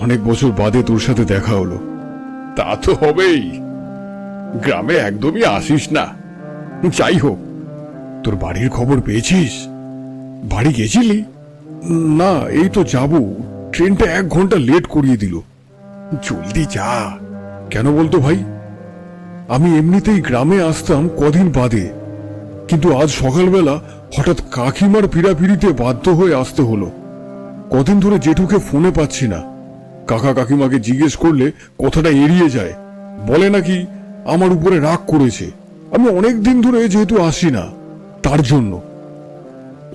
অনেক বছর বাদে তোর সাথে দেখা হলো। তা তো হবেই, গ্রামে একদমই আসিস না। যাই হোক, তোর বাড়ির খবর পেয়েছিস? বাড়ি গেছিলি? না, এই তো যাব। ট্রেনটা 1 ঘন্টা লেট করিয়ে দিল। জলদি যা। কেন বলতো ভাই? আমি এমনিতেই গ্রামে আসতাম কদিন বাদে, কিন্তু আজ সকালবেলা হঠাৎ কাকিমার পীড়াপিড়িতে বাধ্য হয়ে আসতে হলো। কদিন ধরে জেঠুকে ফোনে পাচ্ছি না। কাকা কাকিমাকে জিজ্ঞেস করলে কথাটা এড়িয়ে যায়, বলে নাকি আমার উপরে রাগ করেছে। আমি অনেক দিন ধরে যেহেতু আসি না, তার জন্য।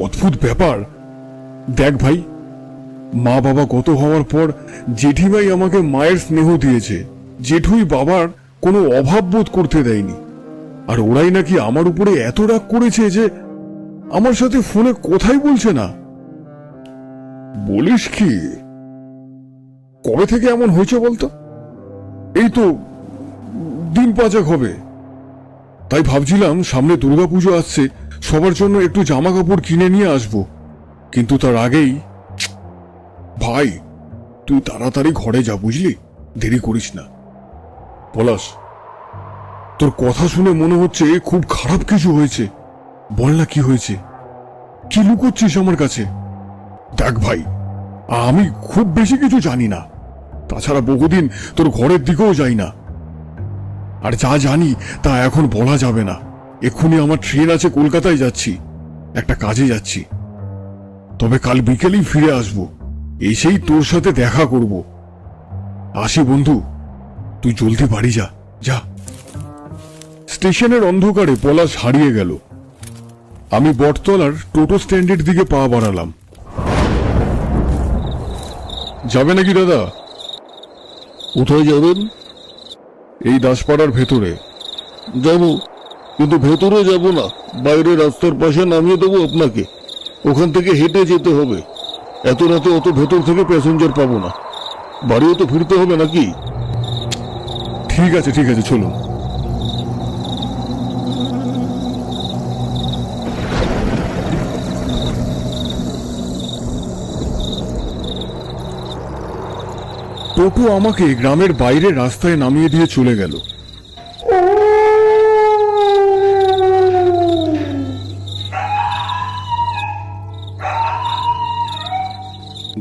অদ্ভুত ব্যাপার। দেখ ভাই, মা বাবা গত হওয়ার পর জেঠিমাই আমাকে মায়ের স্নেহ দিয়েছে। জেঠুই বাবার কোনো অভাব বোধ করতে দেয়নি। আর ওরাই নাকি আমার উপরে এত রাগ করেছে যে আমার সাথে ফোনে কথাই বলছে না। বলিস কি? কবে থেকে এমন হয়েছে বলতো? এই তো দিন 5 হবে। তাই ভাবছিলাম সামনে দুর্গাপুজো আসছে, সবার জন্য একটু জামা কাপড় কিনে নিয়ে আসবো। কিন্তু তার আগেই ভাই, তুই তাড়াতাড়ি ঘরে যা, বুঝলি? দেরি করিস না। পলাশ, তোর কথা শুনে মনে হচ্ছে খুব খারাপ কিছু হয়েছে। বল না কি হয়েছে? কি লুকোচ্ছিস আমার কাছে? দেখ ভাই, আমি খুব বেশি কিছু জানি না। তাছাড়া বহুদিন তোর ঘরের দিকেও যাই না। আর যা জানি তা এখন বলা যাবে না। এক্ষুনি আমার ট্রেন আছে, কলকাতায় যাচ্ছি, একটা কাজে যাচ্ছি। তবে কাল বিকেলেই ফিরে আসব, এসেই তোর সাথে দেখা করব। আসি বন্ধু, তুই জলদি বাড়ি যা। যা। স্টেশনের অন্ধকারে পলাশ হারিয়ে গেল। আমি বটতলার টোটো স্ট্যান্ডের দিকে পা বাড়ালাম। যাবে নাকি দাদা? কোথায় যাবেন? এই দাসপাড়ার ভেতরে। যাব, কিন্তু ভেতরে যাব না, বাইরে রাস্তার পাশে নামিয়ে দেবো আপনাকে। ওখান থেকে হেঁটে যেতে হবে। এত রাতে অত ভেতর থেকে প্যাসেঞ্জার পাবো না। বাড়িও তো ফিরতে হবে নাকি? ঠিক আছে ঠিক আছে, চলুন। টোটো আমাকে গ্রামের বাইরে রাস্তায় নামিয়ে দিয়ে চলে গেল।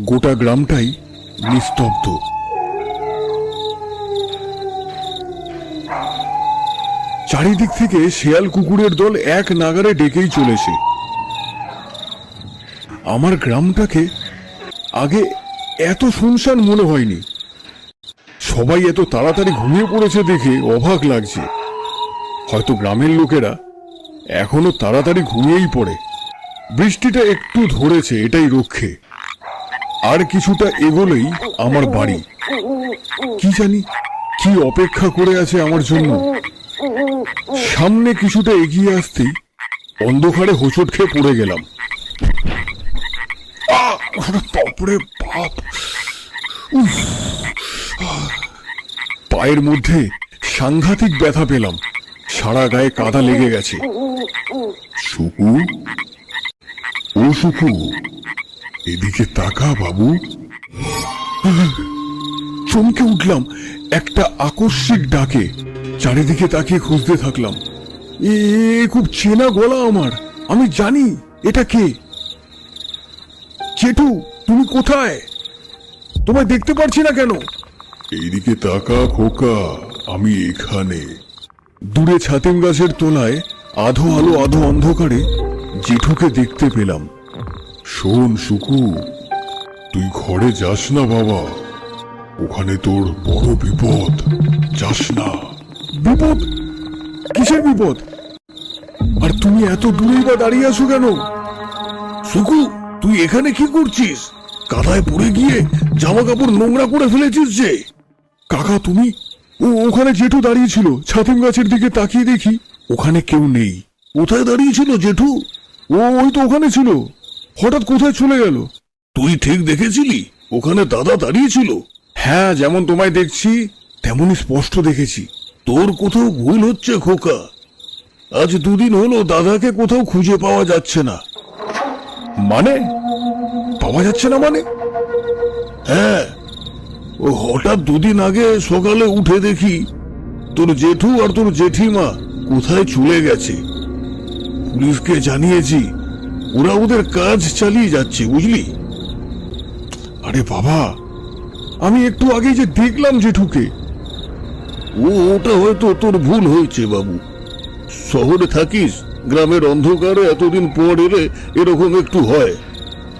গোটা গ্রামটাই নিস্তব্ধ। চারিদিক থেকে শেয়াল কুকুরের দল এক নাগারে ডেকেই চলেছে। আমার গ্রামটাকে আগে এত শুনশান মনে হয়নি। সবাই এত তাড়াতাড়ি ঘুমিয়ে পড়েছে দেখে অবাক লাগছে। হয়তো গ্রামের লোকেরা এখনো তাড়াতাড়ি ঘুমিয়েই পড়ে। বৃষ্টিটা একটু ধরেছে, এটাই রক্ষে। আর কিছুটা এগোলেই আমার বাড়ি। কি জানি কি অপেক্ষা করে আছে আমার জন্য। সামনে কিছুটা এগিয়ে আসতেই অন্ধকারে হোঁচট খেয়ে পড়ে গেলাম। বাপরে বাপ! পায়ের মধ্যে সাংঘাতিক ব্যথা পেলাম। সারা গায়ে কাদা লেগে গেছে। সুকু, ও সুকু, এদিকে তাকা বাবু। চমকে উঠলাম একটা আকস্মিক ডাকে। চারিদিকে তাকিয়ে খুঁজতে থাকলাম। এ খুব চেনা গলা আমার। আমি জানি এটা কে। জেঠু, তুমি কোথায়? তোমায় দেখতে পারছি না কেন? এইদিকে তাকা খোকা, আমি এখানে। দূরে ছাতিম গাছের তলায় আধো আলো আধো অন্ধকারে জেঠুকে দেখতে পেলাম। শোন সুকু, তুই ঘরে যাস না বাবা, ওখানে তোর বড় বিপদ। যাস না। বিপদ? কিসের বিপদ? আর তুমি এত দূরেই বা দাঁড়িয়ে আছো কেন? সুকু, তুই এখানে কি করছিস? কাদায় পড়ে গিয়ে জামা কাপড় নোংরা করে ফেলেছিস যে। কাকা তুমি? ওখানে জেঠু দাঁড়িয়ে ছিল। ছাতিম গাছের দিকে তাকিয়ে দেখি ওখানে কেউ নেই। কোথায় দাঁড়িয়েছিল জেঠু? ওই তো ওখানে ছিল, হঠাৎ কোথায় চলে গেল। তুই ঠিক দেখেছিলি ওখানে দাদা দাঁড়িয়েছিল? হ্যাঁ, যেমন তোমায় দেখছি তেমনই স্পষ্ট দেখেছি। তোর কোথাও ভুল হচ্ছে খোকা। আজ 2 দিন হলো দাদাকে কোথাও খুঁজে পাওয়া যাচ্ছে না। মানে? পাওয়া যাচ্ছে না মানে? হ্যাঁ, ও হঠাৎ দুদিন আগে সকালে উঠে দেখি তোর জেঠু আর তোর জেঠিমা কোথায় চলে গেছে। পুলিশকে জানিয়েছি, ওরা ওদের কাজ চালিয়ে যাচ্ছে, বুঝলি? আরে বাবা, আমি একটু আগে যে দেখলাম জেঠুকে। ওটা হয়তো তোর ভুল হয়েছে বাবু। শহরে থাকিস, গ্রামের অন্ধকারে এতদিন পর এলে এরকম একটু হয়।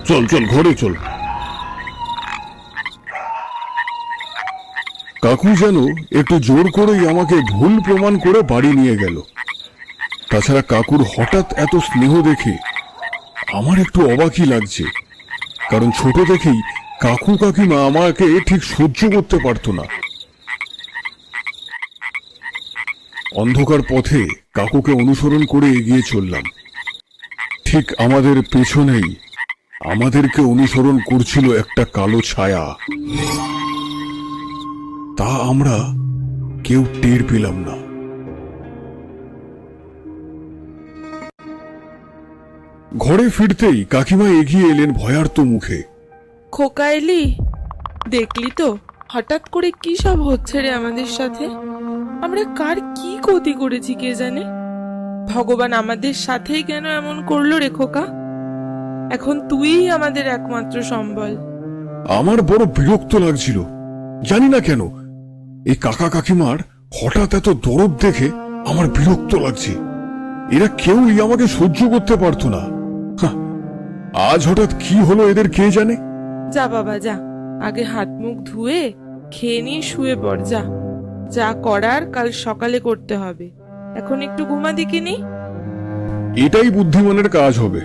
চল চল, ঘরে চল। কাকু যেন একটু জোর করেই আমাকে ভুল প্রমাণ করে বাড়ি নিয়ে গেল। তাছাড়া কাকুর হঠাৎ এত স্নেহ দেখে আমার একটু অবাকই লাগছে, কারণ ছোট থেকেই কাকু কাকিমা আমাকে ঠিক সহ্য করতে পারতো না। অন্ধকার পথে কাকুকে অনুসরণ করে এগিয়ে চললাম। ঠিক আমাদের পেছনেই আমাদেরকে অনুসরণ করছিল একটা কালো ছায়া। তা আমরা কেউ টের পেলাম না। ঘরে ফিরতেই কাকিমা এগিয়ে এলেন ভয়ার্ত মুখে। খোকা এলি? দেখলি তো হঠাৎ করে কি সব হচ্ছে রে আমাদের সাথে। আমরা কার কি ক্ষতি করেছি কে জানে। ভগবান আমাদের সাথেই কেন এমন করলো রে খোকা। এখন তুই আমাদের একমাত্র সম্বল। আমার বড় বিরক্ত লাগছিল, জানি না কেন। এই কাকা কাকিমার হঠাৎ এত দরদ দেখে আমার বিরক্ত লাগছে। এরা কেউই আমাকে সহ্য করতে পারতো না। হাহ, আজ হঠাৎ কি হলো এদের কে জানে। যা বাবা যা, আগে হাত মুখ ধুয়ে খেয়ে নিয়ে শুয়ে পড়। যা, যা করার কাল সকালে করতে হবে। এখন একটু ঘুমা দিকিনি। এটাই বুদ্ধিমানের কাজ হবে।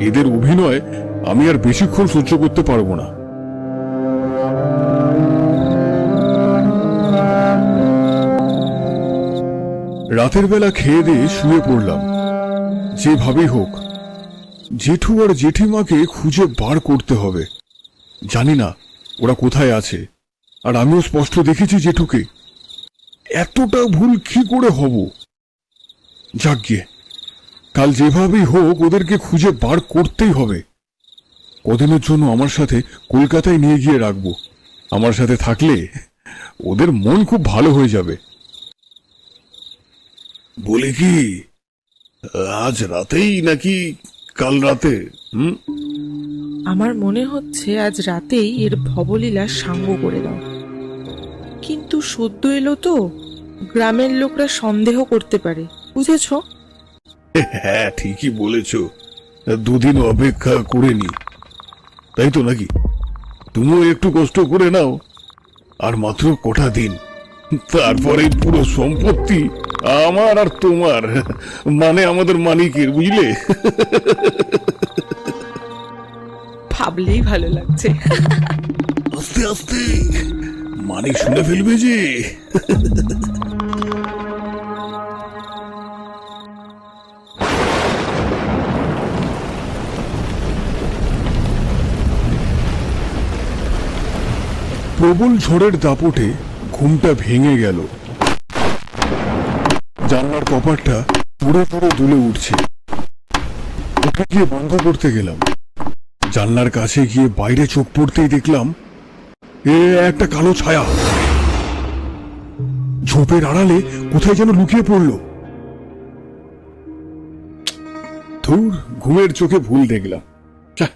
এদের অভিনয় আমি আর বেশিক্ষণ সহ্য করতে পারবো না। রাতের বেলা খেয়ে দিয়ে শুয়ে পড়লাম। যেভাবেই হোক জেঠু আর জেঠিমাকে খুঁজে বার করতে হবে। জানি না ওরা কোথায় আছে, আর আমিও স্পষ্ট দেখেছি জেঠুকে। এতটা ভুল কি করে হব? যাক গিয়ে, কাল যেভাবেই হোক ওদেরকে খুঁজে বার করতেই হবে। কদিনের জন্য আমার সাথে কলকাতায় নিয়ে গিয়ে রাখবো। আমার সাথে থাকলে ওদের মন খুব ভালো হয়ে যাবে। বলি কি, আজ রাতেই নাকি কাল রাতে? আমার মনে হচ্ছে আজ রাতেই এর ভবলীলা সাঙ্গ করে দাও। কিন্তু সদ্য এলো তো, গ্রামের লোকরা সন্দেহ করতে পারে, বুঝেছো? হ্যাঁ, ঠিকই বলেছ। দুদিন অপেক্ষা করে নি, তাই তো নাকি? তুমিও একটু কষ্ট করে নাও, আর মাত্র কটা দিন, তারপরে পুরো সম্পত্তি আমার আর তোমার, মানে আমাদের মানিকের, বুঝলে? ভাবলেই ভালো লাগছে। আস্তে আস্তে, মানিক শুনে ফেলবে যে। প্রবল ঝড়ের দাপটে ঘুমটা ভেঙে গেল। জানলার কপাটটা পুরো পুরো দুলে উঠছে। উঠে গিয়ে বন্ধ করতে গেলাম। জানলার কাছে গিয়ে বাইরে চোখ পড়তেই দেখলাম একটা কালো ছায়া ঝোপের আড়ালে কোথায় যেন লুকিয়ে পড়ল। ধুর, ঘুমের চোখে ভুল দেখলাম। যা।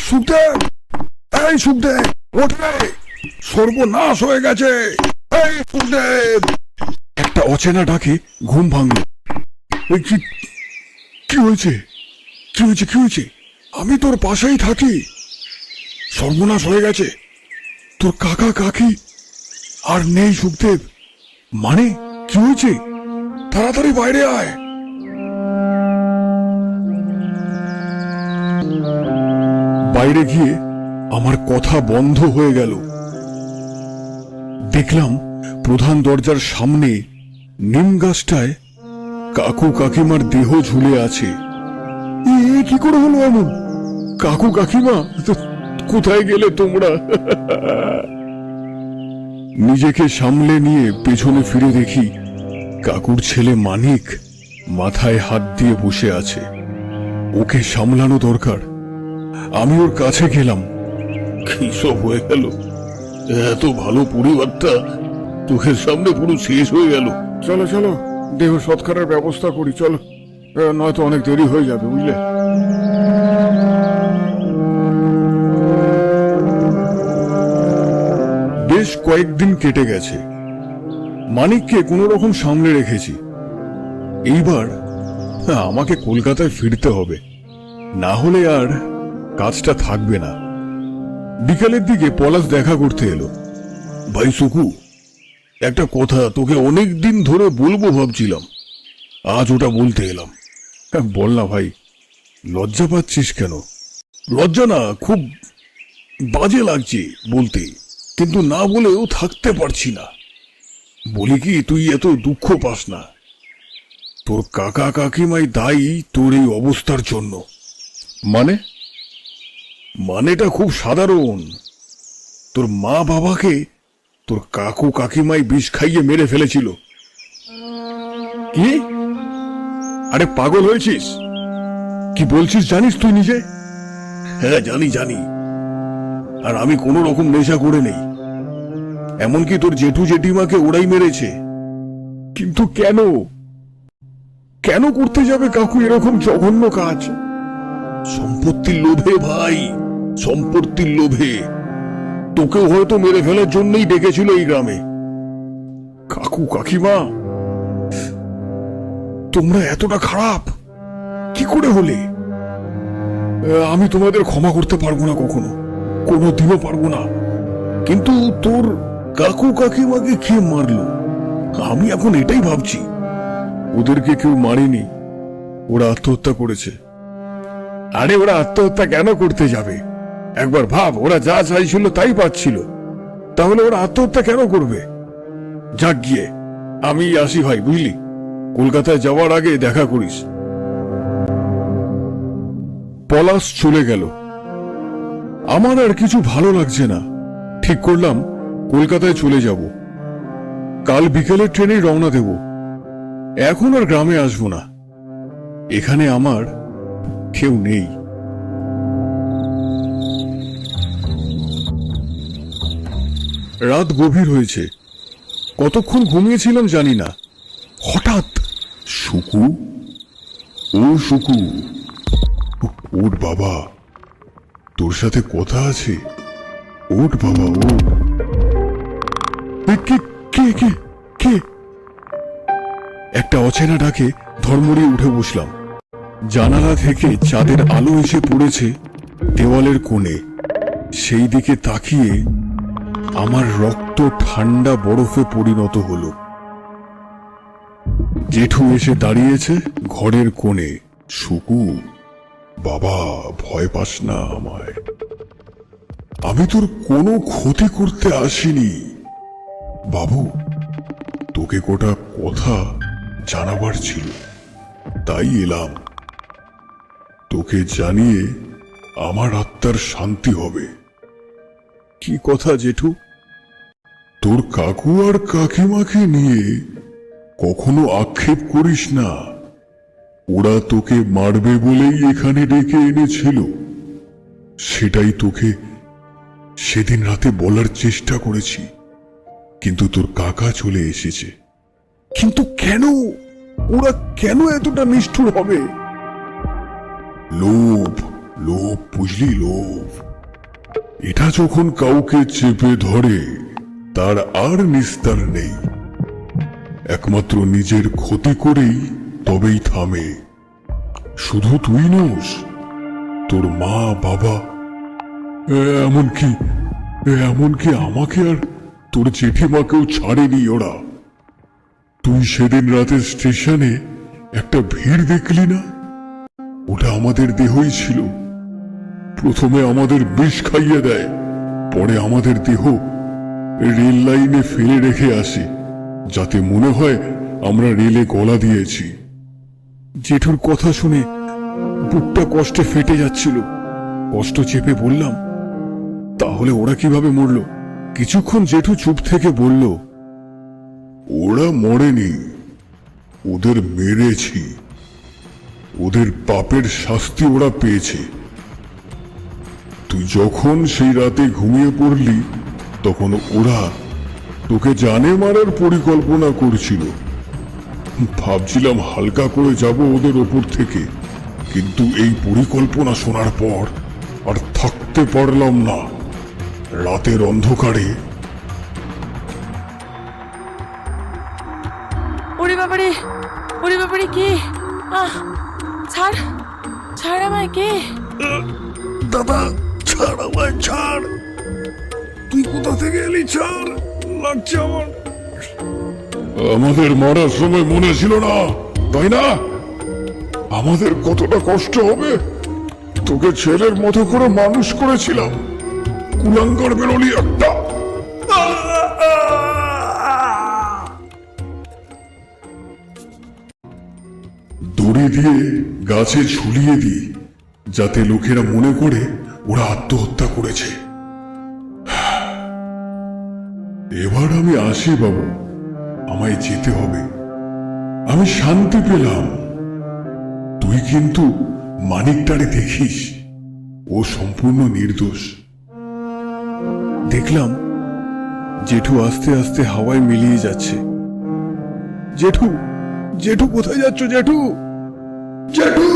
সুখদেব, এই সুখদেব, ওঠে, সর্বনাশ হয়ে গেছে। এই সুখদেব! একটা অচেনা ডাকে ঘুম ভাঙল। কি হয়েছে? কি হয়েছে? কি হয়েছে? আমি তোর পাশেই থাকি। সর্বনাশ হয়ে গেছে। তোর কাকা কাকি আর নেই সুখদেব। মানে কি হয়েছে? তাড়াতাড়ি বাইরে আয়। বাইরে গিয়ে আমার কথা বন্ধ হয়ে গেল। দেখলাম প্রধান দরজার সামনে নিম গাছটায় কাকু কাকিমার দেহ ঝুলে আছে। কি করে হলো এমন? কাকু কাকিমা, কোথায় গেলে তোমরা? নিজেকে সামলে নিয়ে পেছনে ফিরে দেখি কাকুর ছেলে মানিক মাথায় হাত দিয়ে বসে আছে। ওকে সামলানো দরকার। আমি ওর কাছে গেলাম। কি সব হয়ে গেল? এত ভালো পরিবারটা চোখের সামনে পুরো শেষ হয়ে গেল। চলো চলো, দেহ সৎকারের ব্যবস্থা করি, চলো, নয়তো অনেক দেরি হয়ে যাবে, বুঝলে। বেশ কয়েকদিন কেটে গেছে। মানিককে কোনো রকম সামলে রেখেছি। এইবার আমাকে কলকাতায় ফিরতে হবে, না হলে আর কাজটা থাকবে না। বিকালের দিকে পলাশ দেখা করতে এলো। ভাই সুকু, একটা কথা তোকে অনেক দিন ধরে বলবো ভাবছিলাম, আজ ওটা বলতে এলাম। বল না ভাই, লজ্জা পাচ্ছিস কেন? লজ্জা না, খুব বাজে লাগছে বলতে, কিন্তু না বলেও থাকতে পারছি না। বলি কি, তুই এত দুঃখ পাস না। তোর কাকা কাকিমাই দায়ী তোর এই অবস্থার জন্য। মানেটা খুব সাধারণ। তোর মা বাবাকে তোর কাকু কাকিমাই বিষ খাইয়ে মেরে ফেলেছিল। কি? আরে পাগল হয়েছিস? কি বলছিস জানিস তুই নিজে? হ্যাঁ জানি জানি, আর আমি কোনো রকম নেশা করে নেই। এমনকি তোর জেঠু জেঠিমাকে ওরাই মেরেছে। কিন্তু কেন? কেন করতে যাবে কাকু এরকম জঘন্য কাজ? সম্পত্তির লোভে ভাই, সম্পত্তির লোভে। তোকেও হয়তো মেরে ফেলার জন্যই ডেকেছিল এই গ্রামে। কাকু কাকিমা, তোমরা এতটা খারাপ কি করে হলে? আমি তোমাদের ক্ষমা করতে পারবো না, কখনো, কোনোদিনও পারবো না। কিন্তু তোর কাকু কাকিমাকে কে মারলো? আমি এখন এটাই ভাবছি। ওদেরকে কেউ মারেনি, ওরা আত্মহত্যা করেছে। আরে ওরা আত্মহত্যা কেন করতে যাবে? একবার ভাব, ওরা যা চাইছিল তাই পাচ্ছিল, তাহলে ওরা আত্মহত্যা কেন করবে? যাক গিয়ে, আমি আসি ভাই, বুঝলি, কলকাতায় যাওয়ার আগে দেখা করিস। পলাশ চলে গেল। আমার আর কিছু ভালো লাগছে না। ঠিক করলাম কলকাতায় চলে যাব। কাল বিকেলের ট্রেনে রওনা দেব। এখন আর গ্রামে আসবো না, এখানে আমার কেউ নেই। রাত গভীর হয়েছে, কতক্ষণ ঘুমিয়েছিলাম জানি না। হঠাৎ সুকু, ও সুকু, ওঠ বাবা, তোর সাথে কথা আছে। ওঠ বাবা, ওঠ। কে কে কে কে? একটা অচেনা ডাকে ধর্মড়িয়ে উঠে বসলাম। জানালা থেকে চাঁদের আলো এসে পড়েছে দেওয়ালের কোণে। সেই দিকে তাকিয়ে আমার রক্ত ঠান্ডা বরফে পরিণত হলো। জেঠু এসে দাঁড়িয়েছে ঘরের কোণে। সুকু বাবা, ভয় পাস না আমায়। আমি তোর কোনো ক্ষতি করতে আসিনি বাবু। তোকে গোটা কথা জানাবার ছিল, তাই এলাম। তোকে জানিয়ে আমার আত্মার শান্তি হবে। কি কথা জেঠু? তোর কাকু আর কাকিমাকে নিয়ে কখনো আক্ষেপ করিস না। ওরা তোকে মারবে বলেই এখানে ডেকে এনেছিল। সেটাই তোকে সেদিন রাতে বলার চেষ্টা করেছি, কিন্তু তোর কাকা চলে এসেছে। কিন্তু কেন? ওরা কেন এতটা নিষ্ঠুর হবে? লোভ, লোভ, বুঝলি, লোভ। এটা যখন কাউকে চেপে ধরে তার আর নিস্তার নেই। একমাত্র নিজের ক্ষতি করেই তবেই থামে। শুধু তুই নোস, তোর মা বাবা, এমনকি আমাকে আর তোর জেঠিমাকেও ছাড়েনি ওরা। তুই সেদিন রাতে স্টেশনে একটা ভিড় দেখলি না? ওটা আমাদের দেহই ছিল। প্রথমে আমাদের বিষ খাইয়ে দেয়, পরে আমাদের দেহ রেল লাইনে ফেলে রেখে আসে, যাতে মনে হয় আমরা রেলে গলা দিয়েছি। জেঠুর কথা শুনে বুকটা কষ্টে ফেটে যাচ্ছিল। কষ্ট চেপে বললাম, তাহলে ওরা কিভাবে মরল? কিছুক্ষণ জেঠু চুপ থেকে বলল, ওরা মরেনি, ওদের মেরেছি। ওদের পাপের শাস্তি ওরা পেয়েছে। তুই যখন সেই রাতে ঘুমিয়ে পড়লি তখন ওরা তোকে জানে মারার পরিকল্পনা করছিল। ভাবছিলাম হালকা করে যাব ওদের ওপর থেকে, কিন্তু এই পরিকল্পনা শোনার পর আর থাকতে পারলাম না। রাতের অন্ধকারে ওরে বাবারে, ওরে বাবারে, কে? আহ, ছাড়, ছাড় আমায়, কে? দাদা ছাড় আমায়, ছাড়। তুই কোথা থেকে এলি? ছাড়, লাগছে আমার। আমাদের মারার সময় মনে ছিল না, তাই না? আমাদের কতটা কষ্ট হবে। তোকে ছেলের মতো করে মানুষ করেছিলাম, কুলাঙ্গার বেরোলি একটা। দড়ি দিয়ে গাছে ঝুলিয়ে দিই, যাতে লোকেরা মনে করে ওরা আত্মহত্যা করেছে। এবার আমি আসি বাবু, আমায় যেতে হবে। আমি শান্তি পেলাম। তুই কিন্তু মানিকটারে দেখিস, ও সম্পূর্ণ নির্দোষ। দেখলাম জেঠু আস্তে আস্তে হাওয়ায় মিলিয়ে যাচ্ছে। জেঠু, জেঠু কোথায় যাচ্ছ? জেঠু, জেঠু!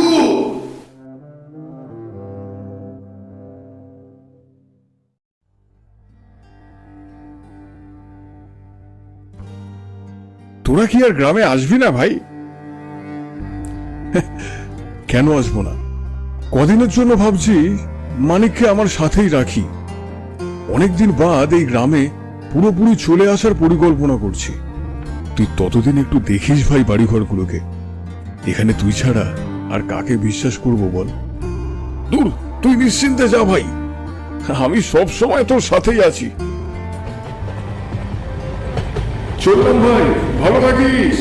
তোরা কি আর গ্রামে আসবি না ভাই? কেন আসবো না? কদিনের জন্য ভাবছি মানিককে আমার সাথেই রাখি। অনেকদিন বাদ এই গ্রামে পুরোপুরি চলে আসার পরিকল্পনা করছি। তুই ততদিন একটু দেখিস ভাই বাড়িঘরগুলোকে। এখানে তুই ছাড়া আর কাকে বিশ্বাস করব বল? দূর, তুই নিশ্চিন্তে যা ভাই, আমি সব সময় তোর সাথেই আছি। চললাম ভাই, ভালো থাকিস।